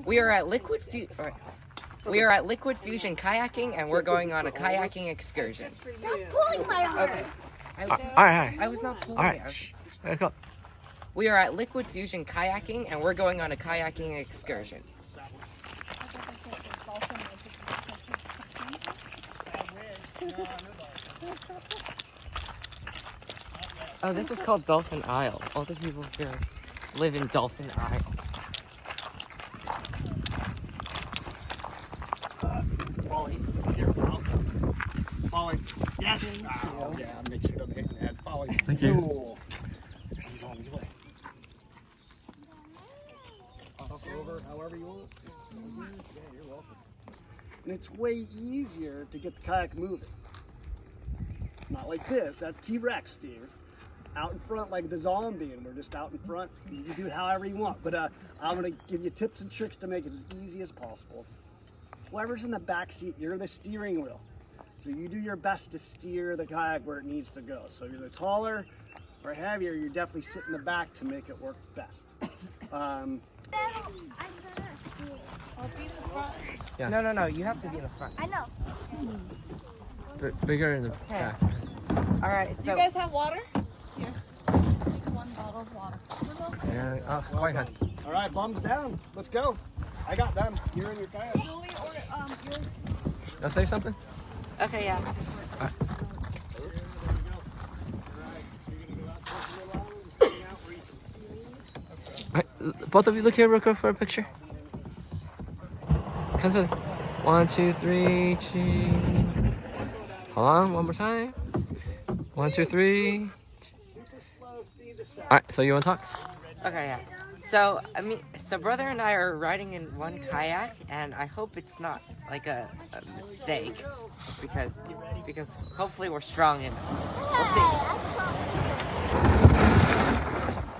We are at Liquid Fusion Kayaking, and we're going on a kayaking excursion. Stop pulling my arm. Okay. All right. I was not pulling All right. it. Shh. Let's go. We are at Liquid Fusion Kayaking, and we're going on a kayaking excursion. Oh, this is called Dolphin Isle. All the people here live in Dolphin Isle. Falling. Yes. Oh, yeah. Make sure it doesn't hit your head. Falling. Thank you. Cool. He's on his way. Up over, however you want. Yeah, you're welcome. And it's way easier to get the kayak moving. Not like this. That's T-Rex, Steve. Out in front like the zombie, and we're just out in front. You can do it however you want. But I'm going to give you tips and tricks to make it as easy as possible. Whoever's in the back seat, you're the steering wheel. So you do your best to steer the kayak where it needs to go. So if you're taller or heavier, you definitely sit in the back to make it work best. Yeah. No. You have to be in the front. I know. Bigger in the back. All right. Do So you guys have water? Here. Take 1 bottle of water. Yeah. Quite high. All right, bums down. Let's go. I got them. You're in your kayak. Julie, or your I'll say something. okay, yeah. Both of you look here real quick for a picture. Come to 1, 2, 3, cheese. Hold on, one more time. 1, 2, 3. All right, so you want to talk? Okay, yeah. So brother and I are riding in one kayak, and I hope it's not like a mistake, because hopefully we're strong enough. We'll see.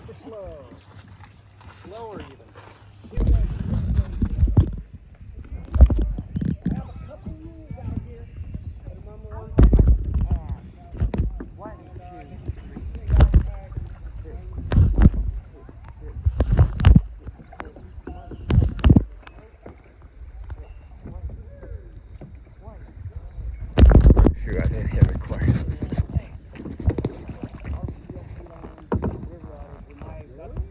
Super slow. Slower even. I have a couple rules out here. Remember one? One, two, Sure, I didn't hit record.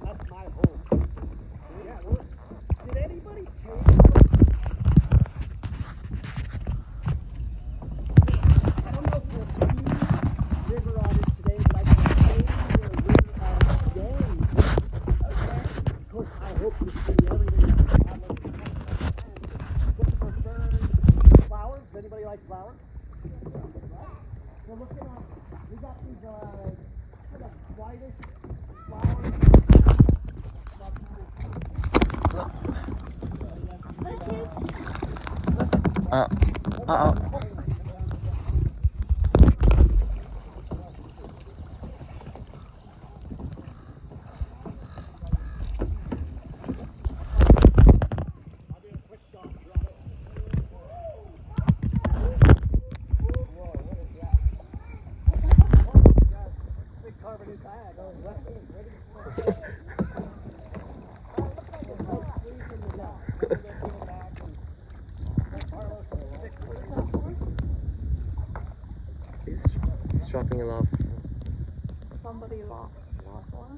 That's my home. Yeah, look. Did anybody take I don't know if we'll see river otters today, but I can take you a river otter game. Okay? Of course, I hope you see everything that we have. Look for ferns, flowers. Does anybody like flowers? So look at we got these whitish flowers. Uh-oh. He's dropping it off. somebody lost one.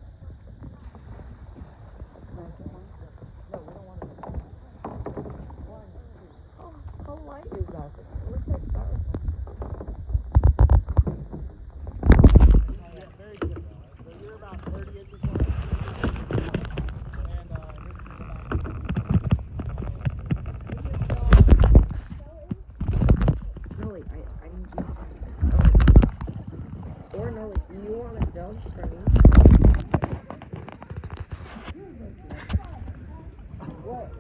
Oh, how light is that? It looks like stars. Yeah, very good. So you're about 30 inches long. And this is about... Nolly, I need you. Or Nolly, do you want to film for me? What?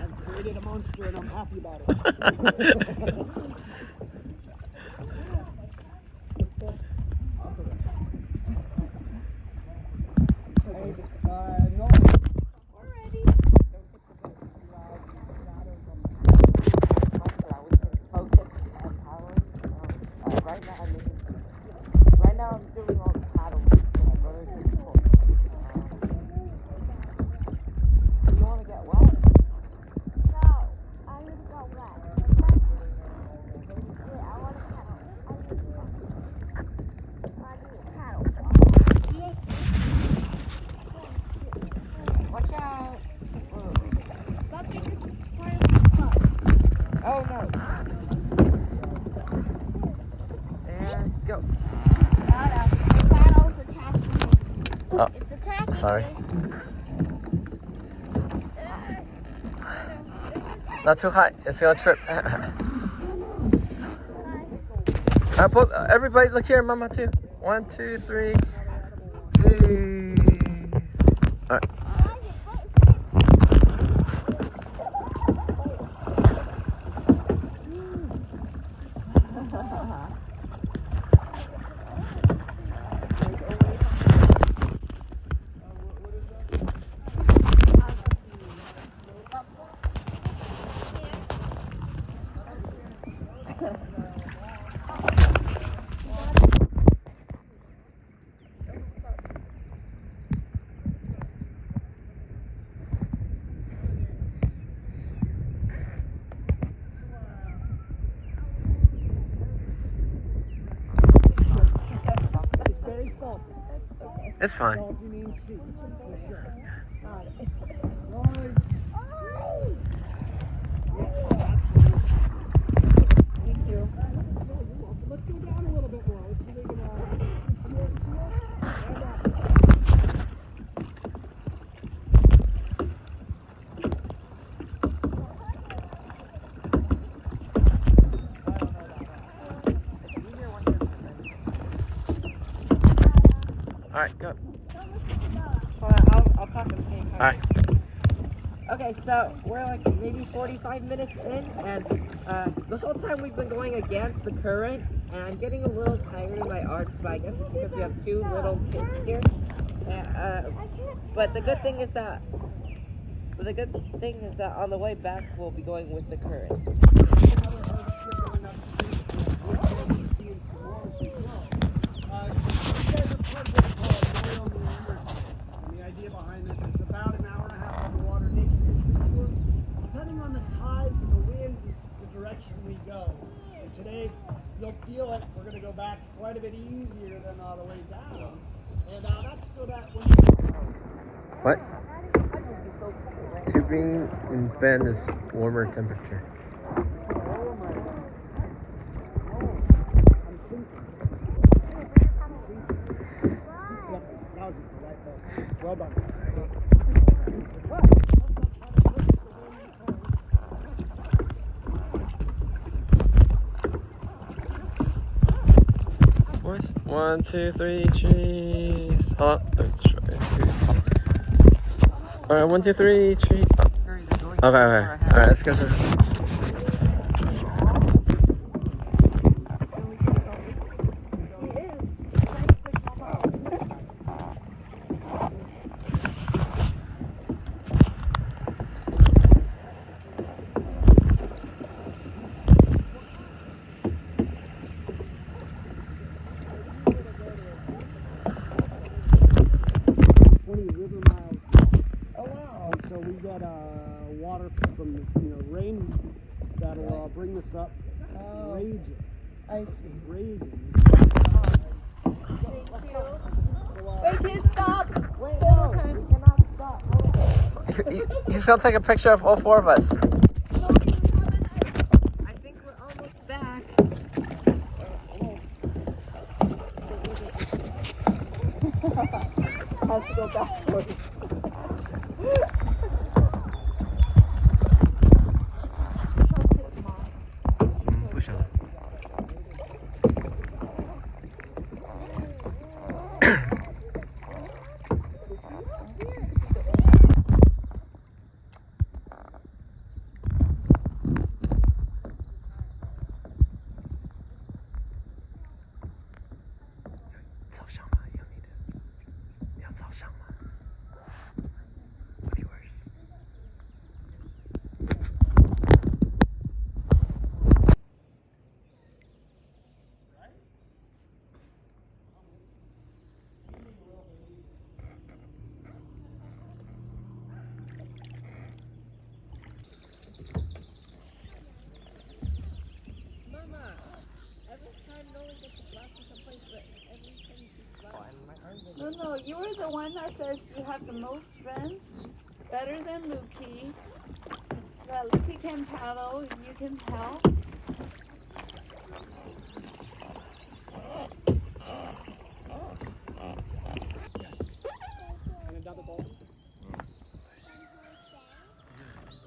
I've created a monster and I'm happy about it. No. Right now I'm doing all the paddling. My brother's in school. sorry. Not too high. It's gonna trip. Everybody, look here, Mama too. 1, 2, 3. Cheese. All right. It's fine. Let's go down a little bit more. Let's see if we can All right, go. I'll talk at the same time. All right. Okay, so we're like maybe 45 minutes in, and the whole time we've been going against the current, and I'm getting a little tired in my arms, but I guess it's because we have 2 little kids here. But the good thing is that on the way back we'll be going with the current. The idea behind this is about an hour and a half on the water naked. Depending on the tides and the winds is the direction we go. And today, you'll feel it. We're going to go back quite a bit easier than the way down. And that's so that when What? Tubing in Bend is warmer temperature. I'm sinking. That was just the right though. Well done. Boys, 1, 2, 3, cheese. Hold on. All right, 1, 2, 3, cheese. Okay. All right, let's go. Water from the rain that'll bring this up. Raging. I see. Raging. Thank you. Wait, kids, stop. Wait, no, we cannot stop. He's gonna take a picture of all 4 of us. I think we're almost back. I have to go backwards. Push on. No, you were the one that says you have the most strength, better than Lukey. That Lukey can paddle, you can help. And available.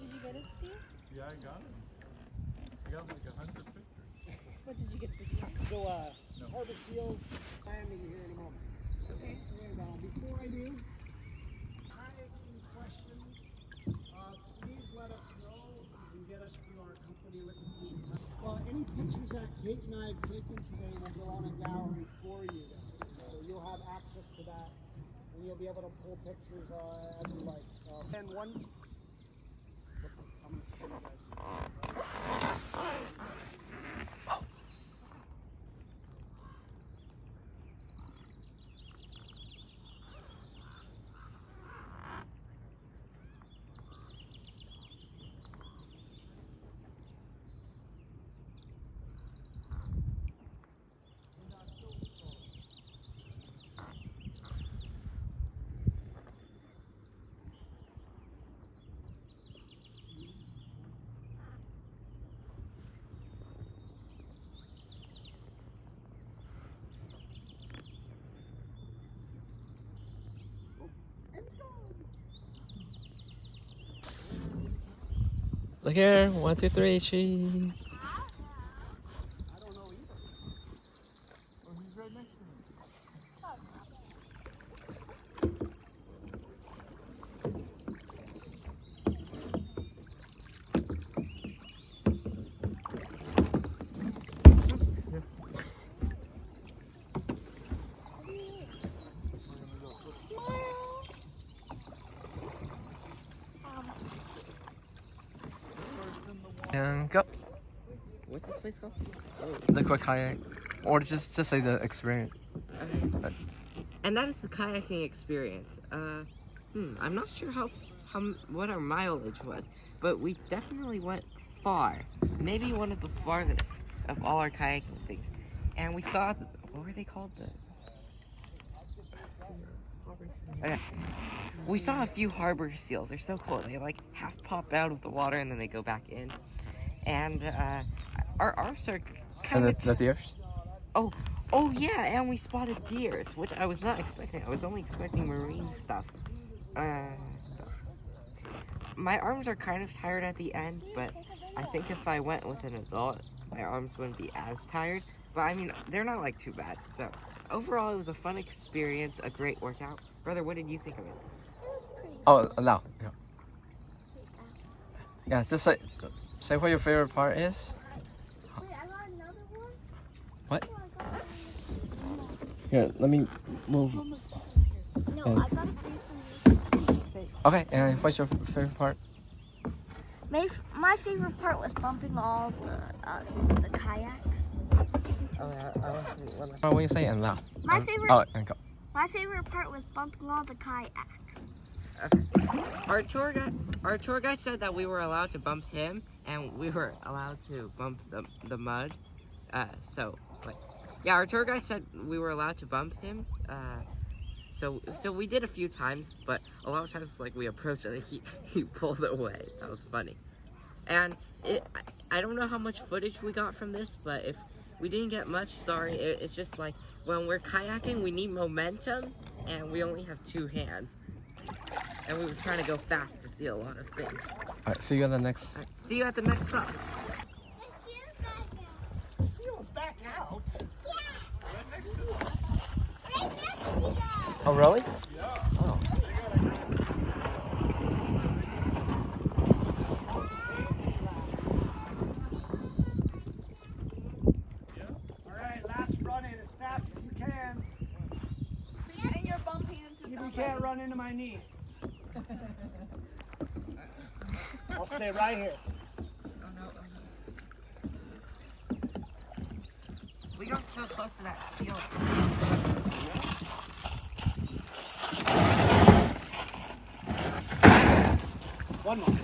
Did you get it, Steve? Yeah, I got it. I got like 100 pictures. What did you get pictures of? So, harbor seals, landing here in a moment. Okay. And before I do, kayaking questions, please let us know and get us through our company Liquid Fusion Kayaking. Well, any pictures that Kate and I have taken today will go on a gallery for you guys. So you'll have access to that, and you'll be able to pull pictures as you like. And one. I'm gonna spin you guys. Look here. 1, 2, 3, cheese. I don't know either. Oh, he's right next to me. And go. What's this place called? Liquid kayak. Or just say the experience. And that is the kayaking experience. I'm not sure what our mileage was, but we definitely went far. Maybe one of the farthest of all our kayaking things. And we saw what were they called? Okay. We saw a few harbor seals. They're so cool. They like half pop out of the water and then they go back in. And our arms are kind of. The deers? Oh yeah, and we spotted deers, which I was not expecting. I was only expecting marine stuff. My arms are kind of tired at the end, but I think if I went with an adult, my arms wouldn't be as tired. But I mean, they're not like too bad. So overall, it was a fun experience, a great workout. Brother, what did you think of it? Oh, no. Yeah, just say what your favorite part is. Wait, I got another one. What? Oh, I got another one. Here, let me move. No, And- I got three from this. Okay, and what's your favorite part? My favorite part was bumping all the kayaks. Oh yeah, I want to one last. What will you say and now? My favorite Oh, and go. My favorite part was bumping all the kayaks. Okay. Our tour guide said that we were allowed to bump him, and we were allowed to bump the mud. Our tour guide said we were allowed to bump him. So we did a few times, but a lot of times like we approached and he pulled away. That was funny. And I don't know how much footage we got from this, but if we didn't get much, sorry. It's just like when we're kayaking, we need momentum, and we only have 2 hands. And we were trying to go fast to see a lot of things. Alright, see you at the next. All right, see you at the next stop. The seal's back out. Oh, really? Alright, last run in as fast as you can. And you're bumping into See if you somebody. can't run into my knee. I'll stay right here. Oh no. We got so close to that seal. One more.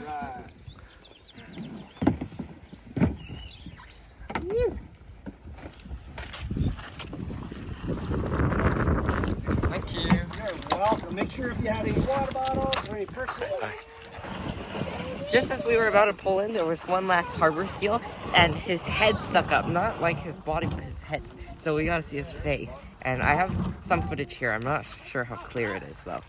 Alright. Thank you. You're welcome. Make sure if you have any water bottles or any personal. Just as we were about to pull in, there was one last harbor seal, and his head stuck up. Not like his body, but his head. So we got to see his face. And I have some footage here. I'm not sure how clear it is though.